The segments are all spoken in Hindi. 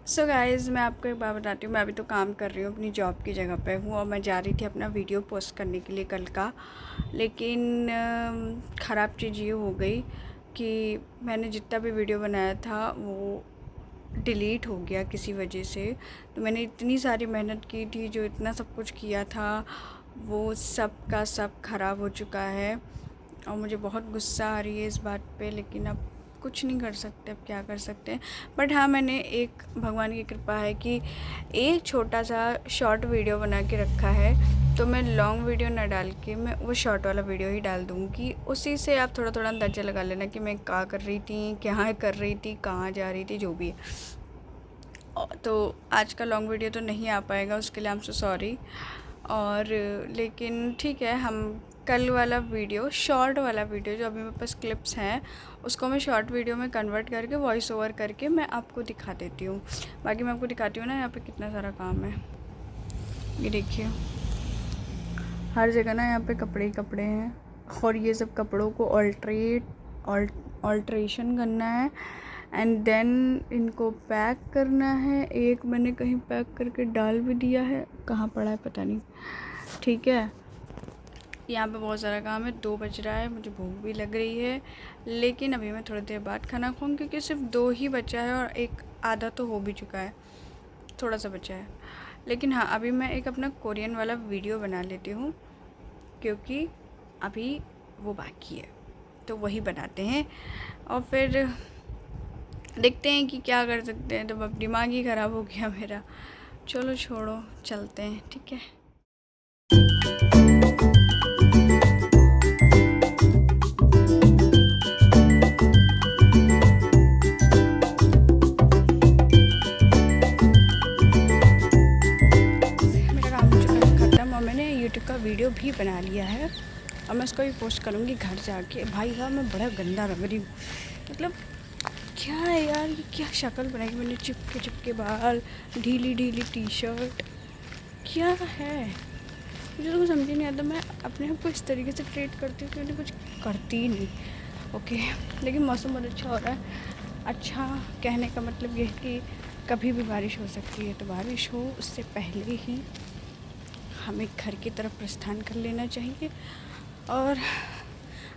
सो गाइज़ मैं आपको एक बात बताती हूँ। मैं अभी तो काम कर रही हूँ, अपनी जॉब की जगह पे हूँ और मैं जा रही थी अपना वीडियो पोस्ट करने के लिए कल का। लेकिन ख़राब चीज़ ये हो गई कि मैंने जितना भी वीडियो बनाया था वो डिलीट हो गया किसी वजह से। तो मैंने इतनी सारी मेहनत की थी, जो इतना सब कुछ किया था वो सब का सब ख़राब हो चुका है और मुझे बहुत गुस्सा आ रही है इस बात पे। लेकिन अब कुछ नहीं कर सकते, अब क्या कर सकते हैं। बट हाँ, मैंने एक भगवान की कृपा है कि एक छोटा सा शॉर्ट वीडियो बना के रखा है, तो मैं लॉन्ग वीडियो ना डाल के मैं वो शॉर्ट वाला वीडियो ही डाल दूँगी। उसी से आप थोड़ा थोड़ा अंदाज़ा लगा लेना कि मैं क्या कर रही थी, क्या कर रही थी, कहाँ जा रही थी, जो भी है। तो आज का लॉन्ग वीडियो तो नहीं आ पाएगा, उसके लिए आई एम सो सॉरी। और लेकिन ठीक है, हम कल वाला वीडियो, शॉर्ट वाला वीडियो जो अभी मेरे पास क्लिप्स हैं, उसको मैं शॉर्ट वीडियो में कन्वर्ट करके वॉइस ओवर करके मैं आपको दिखा देती हूँ। बाकी मैं आपको दिखाती हूँ ना, यहाँ पे कितना सारा काम है। ये देखिए, हर जगह ना यहाँ पे कपड़े ही कपड़े हैं और ये सब कपड़ों को ऑल्ट्रेशन करना है एंड देन इनको पैक करना है। एक मैंने कहीं पैक करके डाल भी दिया है, कहाँ पड़ा है पता नहीं। ठीक है, यहाँ पे बहुत सारा काम है। 2 बज रहा है, मुझे भूख भी लग रही है, लेकिन अभी मैं थोड़ी देर बाद खाना खाऊँ क्योंकि सिर्फ 2 ही बचा है और एक आधा तो हो भी चुका है, थोड़ा सा बचा है। लेकिन हाँ, अभी मैं एक अपना कोरियन वाला वीडियो बना लेती हूँ क्योंकि अभी वो बाकी है, तो वही बनाते हैं और फिर देखते हैं कि क्या कर सकते हैं। तो अब दिमाग ही ख़राब हो गया मेरा। चलो छोड़ो, चलते हैं, ठीक है। यूट्यूब का वीडियो भी बना लिया है और मैं उसको भी पोस्ट करूँगी घर जाके। भाई साहब, मैं बड़ा गंदा लग रही हूँ, मतलब क्या है यार, ये क्या शक्ल बनाई मैंने, चिपके चिपके बाल, ढीली ढीली टी शर्ट, क्या है मुझे तो कुछ समझ ही नहीं आता। मैं अपने आप को इस तरीके से ट्रीट करती हूँ कि मैंने कुछ करती ही नहीं। ओके, लेकिन मौसम बहुत अच्छा हो रहा है। अच्छा कहने का मतलब ये है कि कभी भी बारिश हो सकती है, तो बारिश हो उससे पहले ही हमें घर की तरफ प्रस्थान कर लेना चाहिए और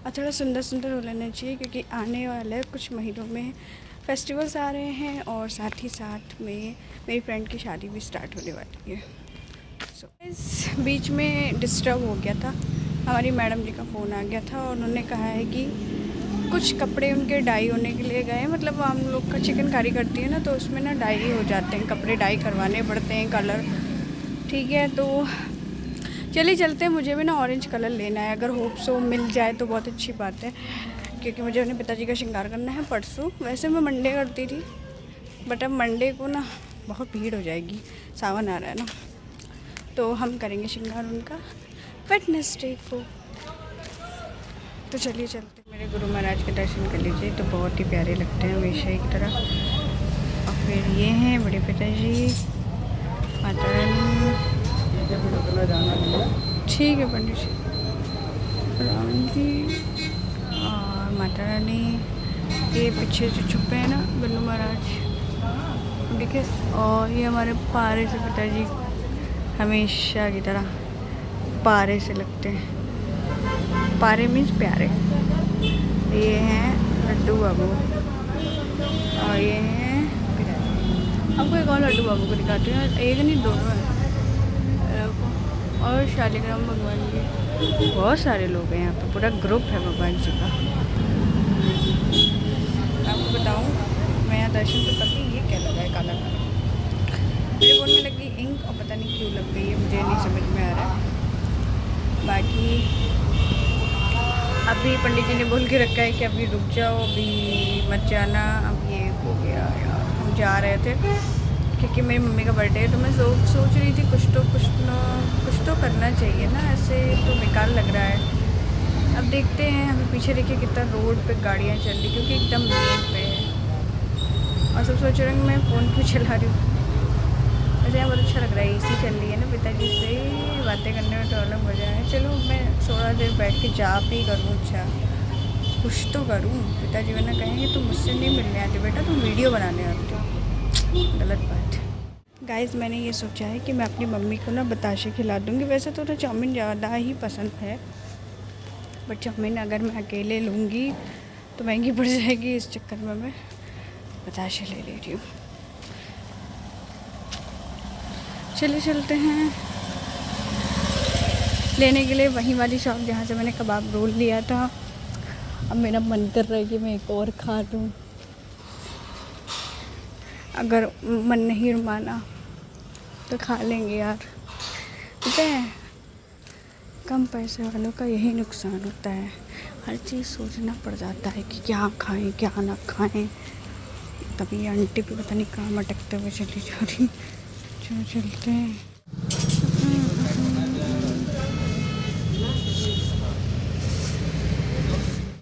थोड़ा सुंदर सुंदर हो लेना चाहिए क्योंकि आने वाले कुछ महीनों में फेस्टिवल्स आ रहे हैं और साथ ही साथ में मेरी फ्रेंड की शादी भी स्टार्ट होने वाली है। इस बीच में डिस्टर्ब हो गया था, हमारी मैडम जी का फ़ोन आ गया था और उन्होंने कहा है कि कुछ कपड़े उनके डाई होने के लिए गए। मतलब हम लोग का चिकनकारी करती है ना, तो उसमें ना डाई हो जाते हैं, कपड़े डाई करवाने पड़ते हैं, कलर। ठीक है, तो चलिए चलते हैं। मुझे भी ना ऑरेंज कलर लेना है, अगर होप सो मिल जाए तो बहुत अच्छी बात है क्योंकि मुझे अपने पिताजी का श्रृंगार करना है परसों। वैसे मैं मंडे करती थी, बट अब मंडे को ना बहुत भीड़ हो जाएगी, सावन आ रहा है ना, तो हम करेंगे श्रृंगार उनका वेडनेसडे को। तो चलिए चलते। मेरे गुरु महाराज के दर्शन कर लीजिए, तो बहुत ही प्यारे लगते हैं हमेशा की तरह। और फिर ये हैं बड़े पिताजी, माता रानी, ठीक है पंडित जी, राम जी और माता रानी। ये पीछे जो छुपे हैं ना गुरु महाराज, ठीक है। और ये हमारे पारे से पिताजी हमेशा की तरह पारे से लगते हैं। पारे मीन्स प्यारे। ये हैं लड्डू बाबू और ये हैं पिताजी। आपको एक और लड्डू बाबू को दिखाती हूँ, एक नहीं दोनों हैं। और शालिग्राम भगवान के बहुत सारे लोग हैं यहाँ पे, पूरा ग्रुप है भगवान जी का। आपको बताऊँ, मैं यहाँ दर्शन तो करती, ये क्या लगा है काला काला, मेरे फोन में लगी इंक और पता नहीं क्यों लग गई है, मुझे नहीं समझ में आ रहा है। बाकी अभी पंडित जी ने बोल के रखा है कि अभी रुक जाओ, अभी मत जाना। अब ये हो गया यार, हम जा रहे थे क्योंकि मेरी मम्मी का बर्थडे है, तो मैं सोच रही थी कुछ तो करना चाहिए ना, ऐसे तो बेकार लग रहा है। अब देखते हैं। हमें पीछे देखिए कितना रोड पे गाड़ियाँ चल रही, क्योंकि एकदम मेन पे है और सब सोच रहे हैं मैं फ़ोन क्यों चला रही हूँ। वैसे यहाँ बहुत अच्छा लग रहा है, एसी चल रही है ना, पिताजी से बातें करने में तो अलग मज़ा है। चलो मैं थोड़ा देर बैठ के जा भी करूँ, अच्छा कुछ तो करूँ। पिताजी वरना कहेंगे तुम मुझसे नहीं मिलने आती बेटा, तुम वीडियो बनाने आती हो। गलत बात। गाइस मैंने ये सोचा है कि मैं अपनी मम्मी को ना बताशे खिला दूँगी। वैसे तो चाउमीन ज़्यादा ही पसंद है, बट चाउमीन अगर मैं अकेले लूँगी तो महंगी पड़ जाएगी, इस चक्कर में मैं बताशे ले रही हूँ। चलिए चलते हैं लेने के लिए वहीं वाली शॉप जहाँ से मैंने कबाब रोल लिया था। अब मेरा मन कर रहा है कि मैं एक और खा लूँ, अगर मन नहीं माना तो खा लेंगे यार। पता है कम पैसे वालों का यही नुकसान होता है, हर चीज़ सोचना पड़ जाता है कि क्या खाएं क्या ना खाएं। तभी आंटी भी पता नहीं कहाँ मटकते हुए चली जा रही। चलो चलते हैं।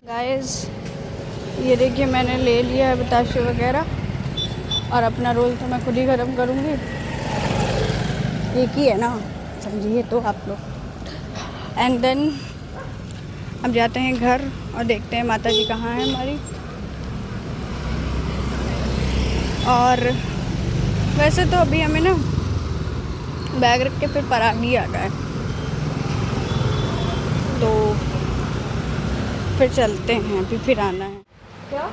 गाइस ये देखिए मैंने ले लिया है बताशे वगैरह, और अपना रोल तो मैं खुद ही गर्म करूँगी, एक ही है ना, समझिए तो आप लोग। एंड देन अब जाते हैं घर और देखते हैं माता जी कहाँ हैं हमारी। और वैसे तो अभी हमें ना बैग रख के फिर परागी आता है, तो फिर चलते हैं, अभी फिर आना है। क्या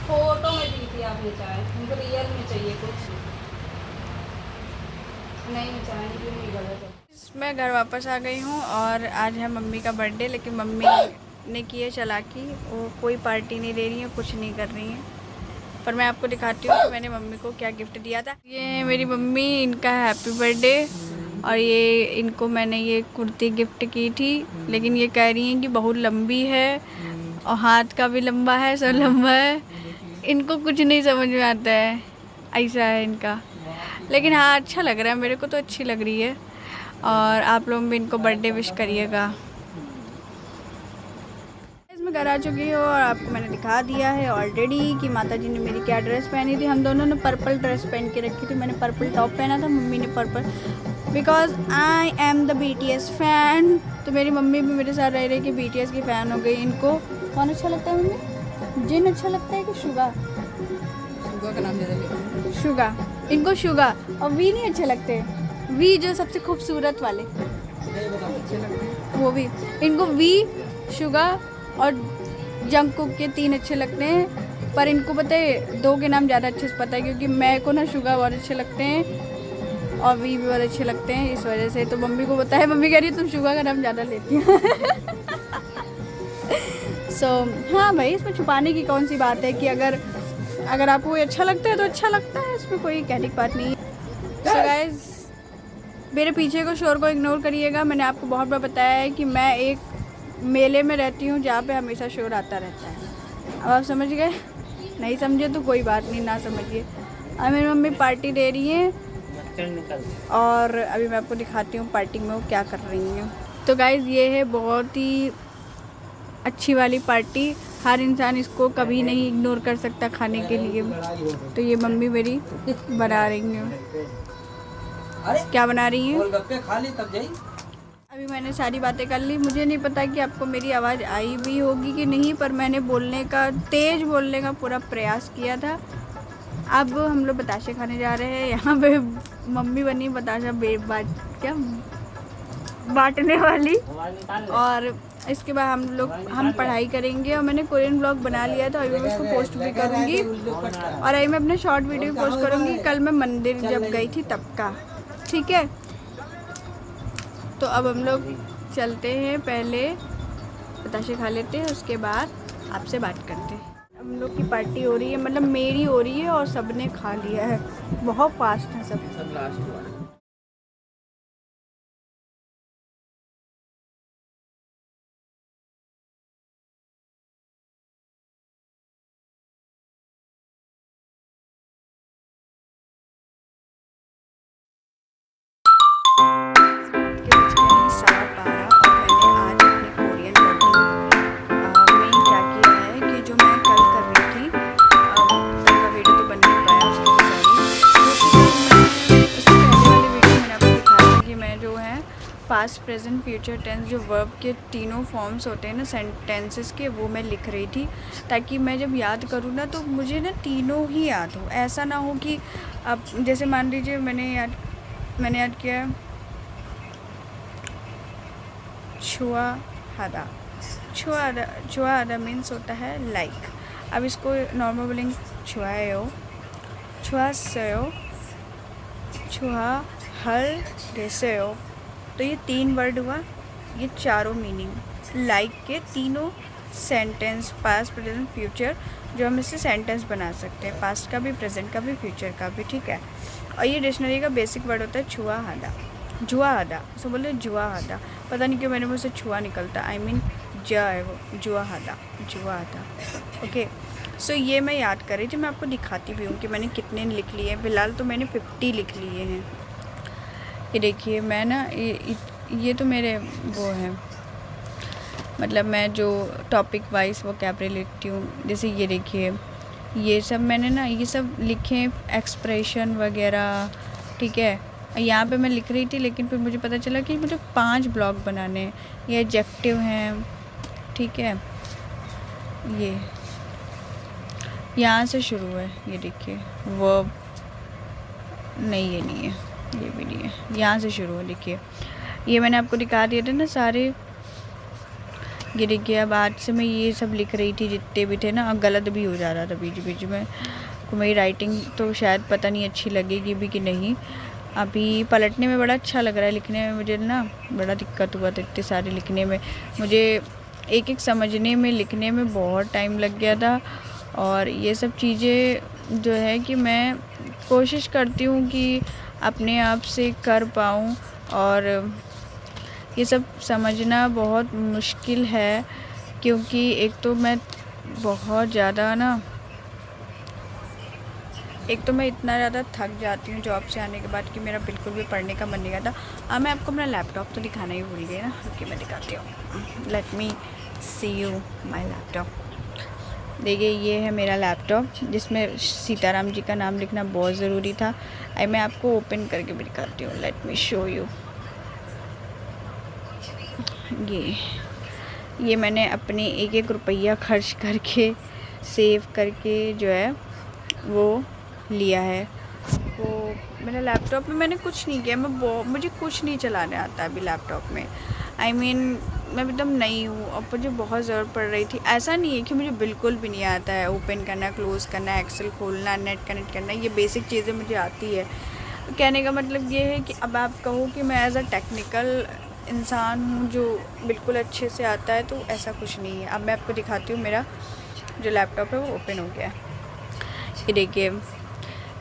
फोटो में दी थी आप ये चाय, उनको रियल में चाहिए कुछ नहीं चाय नहीं गलत। मैं घर वापस आ गई हूँ और आज है मम्मी का बर्थडे, लेकिन मम्मी ने की है चालाकी, वो कोई पार्टी नहीं दे रही है, कुछ नहीं कर रही है। पर मैं आपको दिखाती हूँ कि मैंने मम्मी को क्या गिफ्ट दिया था। ये मेरी मम्मी, इनका हैप्पी बर्थडे, और ये इनको मैंने ये कुर्ती गिफ्ट की थी, लेकिन ये कह रही हैं कि बहुत लंबी है और हाथ का भी लंबा है, सब लंबा है, इनको कुछ नहीं समझ में आता है, ऐसा है इनका। लेकिन हाँ अच्छा लग रहा है, मेरे को तो अच्छी लग रही है। और आप लोग भी इनको बर्थडे विश करिएगा। मैं घर आ चुकी हूँ और आपको मैंने दिखा दिया है ऑलरेडी कि माता जी ने मेरी क्या ड्रेस पहनी थी। हम दोनों ने पर्पल ड्रेस पहन के रखी थी, मैंने पर्पल टॉप पहना था, मम्मी ने purple, because I am the BTS fan. तो मेरी मम्मी भी मेरे साथ रह रही कि BTS की फ़ैन हो गई। इनको कौन अच्छा लगता है मम्मी, जिन अच्छा लगता है कि शुगा? शुगा का नाम दे, शुगा। इनको शुगा और वी नहीं अच्छे लगते, वी जो सबसे खूबसूरत वाले वो भी। इनको वी, शुगा और जंगकुक के 3 अच्छे लगते हैं, पर इनको पता है 2 के नाम ज़्यादा अच्छे से पता है, क्योंकि मैं को ना शुगा बहुत अच्छे लगते हैं और वी भी बहुत अच्छे लगते हैं, इस वजह से। तो मम्मी को पता है, मम्मी कह रही है तुम शुगा का नाम ज़्यादा लेती हो। हाँ भाई, इसमें छुपाने की कौन सी बात है कि अगर आपको कोई अच्छा लगता है तो अच्छा लगता है, इसमें कोई कहने की बात नहीं है। सो गाइस मेरे पीछे को शोर को इग्नोर करिएगा। मैंने आपको बहुत बार बताया है कि मैं एक मेले में रहती हूँ जहाँ पे हमेशा शोर आता रहता है। अब आप समझ गए? नहीं समझे तो कोई बात नहीं, ना समझिए। अब मेरी मम्मी पार्टी दे रही है और अभी मैं आपको दिखाती हूँ पार्टी में वो क्या कर रही हैं। तो गाइस ये है बहुत ही अच्छी वाली पार्टी, हर इंसान इसको कभी नहीं इग्नोर कर सकता खाने के लिए। तो ये मम्मी मेरी बना रही हैं। क्या बना रही हैं? गोलगप्पे खा ली तब जाई। अभी मैंने सारी बातें कर ली। मुझे नहीं पता कि आपको मेरी आवाज़ आई भी होगी कि नहीं, पर मैंने तेज़ बोलने का पूरा प्रयास किया था। अब हम लोग बताशे खाने जा रहे हैं। यहाँ पे मम्मी बनी बताशा बांटने वाली, और इसके बाद हम पढ़ाई करेंगे। और मैंने कोरियन ब्लॉग बना लिया था, अभी मैं उसको पोस्ट भी करूँगी, और अभी मैं अपने शॉर्ट वीडियो पोस्ट करूँगी कल मैं मंदिर जब गई थी तब का, ठीक है। तो अब हम लोग चलते हैं, पहले बताशे खा लेते हैं, उसके बाद आपसे बात करते हैं। हम लोग की पार्टी हो रही है, मतलब मेरी हो रही है, और सबने खा लिया है, बहुत फास्ट है सब लास्ट हुआ। पास्ट प्रेजेंट फ्यूचर टेंस जो वर्ब के तीनों फॉर्म्स होते हैं ना सेंटेंसेस के, वो मैं लिख रही थी ताकि मैं जब याद करूँ ना तो मुझे ना तीनों ही याद हो। ऐसा ना हो कि अब जैसे मान लीजिए मैंने याद किया छुआहादा। छुआहादा मीन्स होता है लाइक। अब इसको नॉर्मल बोलेंगे छुआयो, छुआसयो, छुआ हल देसयो। तो ये 3 वर्ड हुआ, ये चारों मीनिंग लाइक के तीनों सेंटेंस पास्ट प्रेजेंट फ्यूचर जो हम इससे सेंटेंस बना सकते हैं, पास्ट का भी, प्रेजेंट का भी, फ्यूचर का भी, ठीक है। और ये डिक्शनरी का बेसिक वर्ड होता है छुआहादा, जुआहादा। सो बोले जुआहादा, पता नहीं क्यों मेरे मुँह से छुआ निकलता, आई मीन ज है वो, जुआहादा, जुआहादा। ओके, सो ये मैं याद कर रही थी, मैं आपको दिखाती भी हूँ कि मैंने कितने लिख लिए हैं। फ़िलहाल तो मैंने 50 लिख लिए हैं। ये देखिए मैं ना ये तो मेरे वो हैं, मतलब मैं जो टॉपिक वाइज वो कैबरे लिखती हूँ। जैसे ये देखिए ये सब मैंने ना ये सब लिखे एक्सप्रेशन वगैरह, ठीक है। यहाँ पे मैं लिख रही थी लेकिन फिर मुझे पता चला कि मुझे 5 ब्लॉक बनाने हैं। ये एडजेक्टिव हैं, ठीक है। ये यहाँ से शुरू है, ये देखिए वर्ब, नहीं ये नहीं है, ये भी नहीं है, यहाँ से शुरू है। देखिए ये मैंने आपको दिखा दिए थे ना सारे, ये देखिए। अब आज से मैं ये सब लिख रही थी जितने भी थे ना, गलत भी हो जा रहा था बीच बीच में। तो मेरी राइटिंग तो शायद पता नहीं अच्छी लगेगी भी कि नहीं। अभी पलटने में बड़ा अच्छा लग रहा है, लिखने में मुझे ना बड़ा दिक्कत हुआ था इतने सारे लिखने में। मुझे एक एक समझने में, लिखने में बहुत टाइम लग गया था। और ये सब चीज़ें जो है कि मैं कोशिश करती हूँ कि अपने आप से कर पाऊँ। और ये सब समझना बहुत मुश्किल है क्योंकि एक तो मैं बहुत ज़्यादा ना, एक तो मैं इतना ज़्यादा थक जाती हूँ जॉब से आने के बाद कि मेरा बिल्कुल भी पढ़ने का मन नहीं करता। अब मैं आपको अपना लैपटॉप तो दिखाना ही भूल गई ना, क्योंकि मैं दिखाती हूँ। Let me see you my laptop. देखिए ये है मेरा लैपटॉप जिसमें सीताराम जी का नाम लिखना बहुत ज़रूरी था। आई मैं आपको ओपन करके भी दिखाती हूँ, लेट मी शो यू। ये मैंने अपने एक रुपया खर्च करके सेव करके जो है वो लिया है। तो मेरे लैपटॉप में मैंने कुछ नहीं किया, मुझे कुछ नहीं चलाने आता अभी लैपटॉप में। आई मीन मैं एकदम नई हूँ और मुझे बहुत ज़रूरत पड़ रही थी। ऐसा नहीं है कि मुझे बिल्कुल भी नहीं आता है, ओपन करना, क्लोज़ करना, एक्सेल खोलना, नेट कनेक्ट करना, ये बेसिक चीज़ें मुझे आती है। कहने का मतलब ये है कि अब आप कहो कि मैं एज अ टेक्निकल इंसान हूँ जो बिल्कुल अच्छे से आता है, तो ऐसा कुछ नहीं है। अब मैं आपको दिखाती हूँ, मेरा जो लैपटॉप है वो ओपन हो गया है। ये देखिए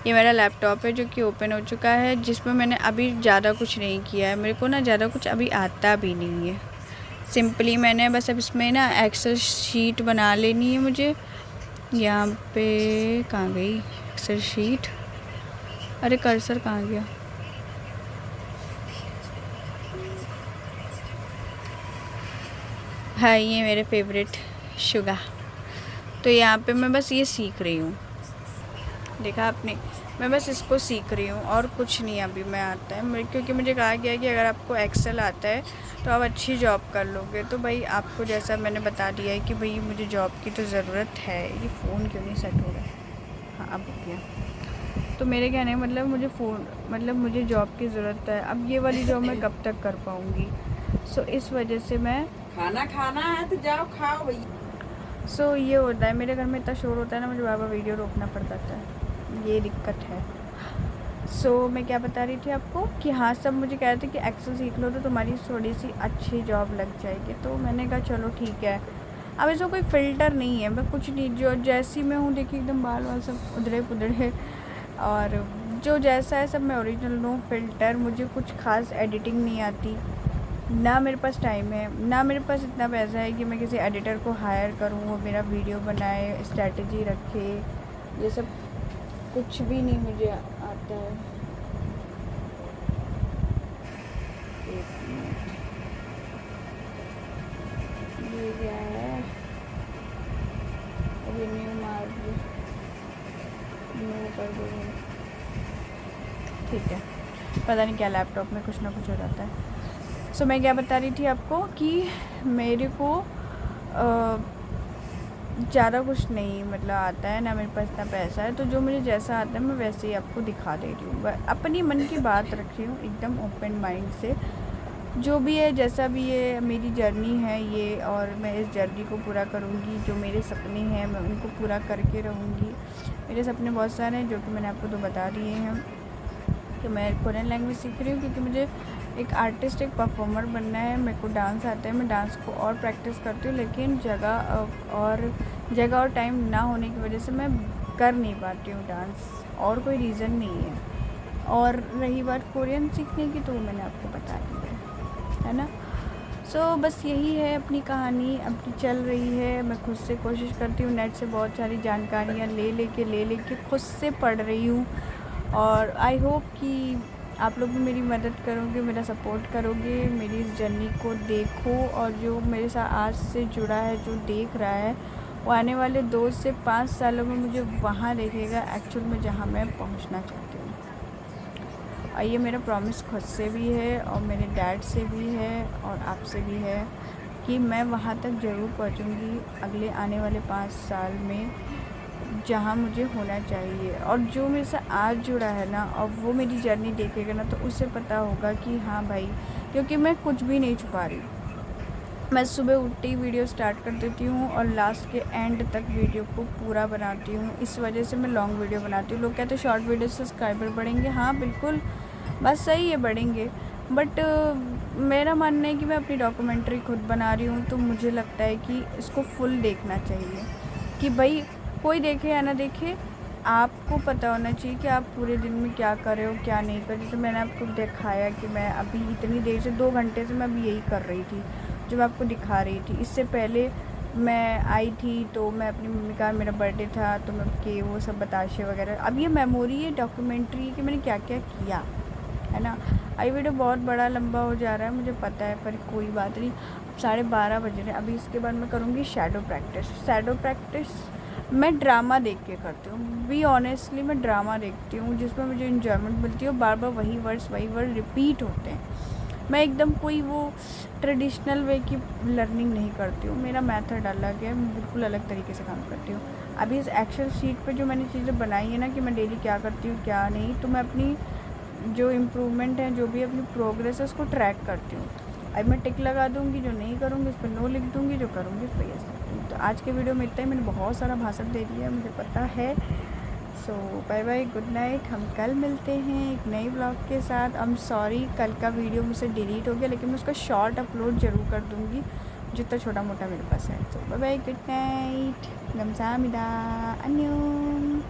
ये मेरा लैपटॉप है जो कि ओपन हो चुका है, जिसमें मैंने अभी ज़्यादा कुछ नहीं किया है। मेरे को ना ज़्यादा कुछ अभी आता भी नहीं है। सिंपली मैंने बस अब इसमें ना एक्सेल शीट बना लेनी है मुझे। यहाँ पे कहाँ गई एक्सेल शीट, अरे कर्सर कहाँ गया। हाँ ये मेरे फेवरेट शुगा। तो यहाँ पे मैं बस ये सीख रही हूँ, देखा आपने, मैं बस इसको सीख रही हूँ और कुछ नहीं अभी मैं आता है मेरे, क्योंकि मुझे कहा गया है कि अगर आपको एक्सेल आता है तो आप अच्छी जॉब कर लोगे। तो भाई आपको जैसा मैंने बता दिया है कि भाई मुझे जॉब की तो ज़रूरत है। ये फ़ोन क्यों नहीं सेट हो रहा है, हाँ अब हो गया। तो मेरे कहने मतलब मुझे फ़ोन मतलब मुझे जॉब की ज़रूरत है। अब ये वाली जॉब मैं कब तक कर पाऊँगी, सो इस वजह से मैं खाना है तो जाओ खाओ भाई। सो ये होता है, मेरे घर में इतना शोर होता है ना, मुझे बार बार वीडियो रोकना पड़ता है, ये दिक्कत है। सो मैं क्या बता रही थी आपको कि हाँ सब मुझे कह रहे थे कि एक्सेल सीख लो तो तुम्हारी थोड़ी सी अच्छी जॉब लग जाएगी। तो मैंने कहा चलो ठीक है। अब इसमें कोई फ़िल्टर नहीं है, मैं कुछ नहीं, जो जैसी मैं हूँ देखिए एकदम बाल वाल सब उधड़े पुधड़े, और जो जैसा है सब मैं ओरिजिनल, नो फ़िल्टर। मुझे कुछ ख़ास एडिटिंग नहीं आती, ना मेरे पास टाइम है, ना मेरे पास इतना पैसा है कि मैं किसी एडिटर को हायर करूँ वो मेरा वीडियो बनाए, स्ट्रैटेजी रखे, ये सब कुछ भी नहीं मुझे आता है। एक मिनट, ये क्या है, अभी न्यू मार न्यू कर दूँगी, ठीक है। पता नहीं क्या लैपटॉप में कुछ ना कुछ हो जाता है। सो मैं क्या बता रही थी आपको कि मेरे को ज़्यादा कुछ नहीं मतलब आता है, ना मेरे पास इतना पैसा है, तो जो मुझे जैसा आता है मैं वैसे ही आपको दिखा दे रही हूँ। अपनी मन की बात रख रही हूँ एकदम ओपन माइंड से। जो भी है जैसा भी है मेरी जर्नी है ये, और मैं इस जर्नी को पूरा करूँगी। जो मेरे सपने हैं मैं उनको पूरा करके रहूँगी। मेरे सपने बहुत सारे हैं जो कि मैंने आपको तो बता दिए हैं कि मैं कोरियन लैंग्वेज सीख रही हूँ क्योंकि मुझे एक आर्टिस्ट, एक परफॉर्मर बनना है। मेरे को डांस आता है, मैं डांस को और प्रैक्टिस करती हूँ, लेकिन जगह और टाइम ना होने की वजह से मैं कर नहीं पाती हूँ डांस, और कोई रीज़न नहीं है। और रही बात कोरियन सीखने की, तो वो मैंने आपको बता दी है ना। सो बस यही है अपनी कहानी, अपनी चल रही है। मैं खुद से कोशिश करती हूँ, नेट से बहुत सारी जानकारियाँ ले लेके खुद से पढ़ रही हूँ। और आई होप कि आप लोग भी मेरी मदद करोगे, मेरा सपोर्ट करोगे, मेरी इस जर्नी को देखो। और जो मेरे साथ आज से जुड़ा है, जो देख रहा है, वो आने वाले 2 से 5 सालों में मुझे वहाँ देखेगा एक्चुअल में जहाँ मैं पहुँचना चाहती हूँ। और ये मेरा प्रॉमिस खुद से भी है और मेरे डैड से भी है और आपसे भी है कि मैं वहाँ तक ज़रूर पहुँचूँगी अगले आने वाले 5 साल में, जहाँ मुझे होना चाहिए। और जो मेरे से आज जुड़ा है ना, और वो मेरी जर्नी देखेगा ना, तो उसे पता होगा कि हाँ भाई, क्योंकि मैं कुछ भी नहीं छुपा रही। मैं सुबह उठते ही वीडियो स्टार्ट कर देती हूँ और लास्ट के एंड तक वीडियो को पूरा बनाती हूँ। इस वजह से मैं लॉन्ग वीडियो बनाती हूँ। लोग कहते हैं शॉर्ट वीडियो से सब्सक्राइबर बढ़ेंगे। हाँ बिल्कुल, बात सही है, बढ़ेंगे। बट मेरा मानना है कि मैं अपनी डॉक्यूमेंट्री खुद बना रही हूँ, तो मुझे लगता है कि इसको फुल देखना चाहिए। कि भाई कोई देखे या ना देखे, आपको पता होना चाहिए कि आप पूरे दिन में क्या कर रहे हो, क्या नहीं कर। जैसे मैंने आपको दिखाया कि मैं अभी इतनी देर से 2 घंटे से मैं अभी यही कर रही थी, जो मैं आपको दिखा रही थी। इससे पहले मैं आई थी तो मैं अपनी मम्मी का, मेरा बर्थडे था तो मैं के वो सब बताशे वगैरह। अब ये मेमोरी है, डॉक्यूमेंट्री कि मैंने क्या क्या किया है ना। आई वीडियो बहुत बड़ा लंबा हो जा रहा है मुझे पता है, पर कोई बात नहीं। 12:30 बज रहे हैं अभी। इसके बाद मैं करूँगी शैडो प्रैक्टिस। मैं ड्रामा देख के करती हूँ, बी ऑनेस्टली मैं ड्रामा देखती हूँ जिसमें मुझे इन्जॉयमेंट मिलती है। बार बार वही वर्ड रिपीट होते हैं। मैं एकदम कोई वो ट्रेडिशनल वे की लर्निंग नहीं करती हूँ। मेरा मेथड अलग है, मैं बिल्कुल अलग तरीके से काम करती हूँ। अभी इस एक्सेल शीट पे जो मैंने चीज़ें बनाई है ना कि मैं डेली क्या करती हूँ क्या नहीं, तो मैं अपनी जो इम्प्रूवमेंट है, जो भी अपनी प्रोग्रेस है, उसको ट्रैक करती हूँ। अब मैं टिक लगा दूँगी, जो नहीं करूँगी उस पर नो लिख दूँगी, जो करूँगी उस पर यस लिख दूँगी। तो आज के वीडियो में इतना ही। मैंने बहुत सारा भाषण दे दिया है, मुझे पता है। सो बाय बाय, गुड नाइट। हम कल मिलते हैं एक नए ब्लॉग के साथ। आई एम सॉरी कल का वीडियो मुझसे डिलीट हो गया, लेकिन मैं उसका शॉर्ट अपलोड ज़रूर कर दूँगी जितना छोटा मोटा मेरे पास है। तो बाय बाय, गुड नाइट, गमसामिदा, अन्यों।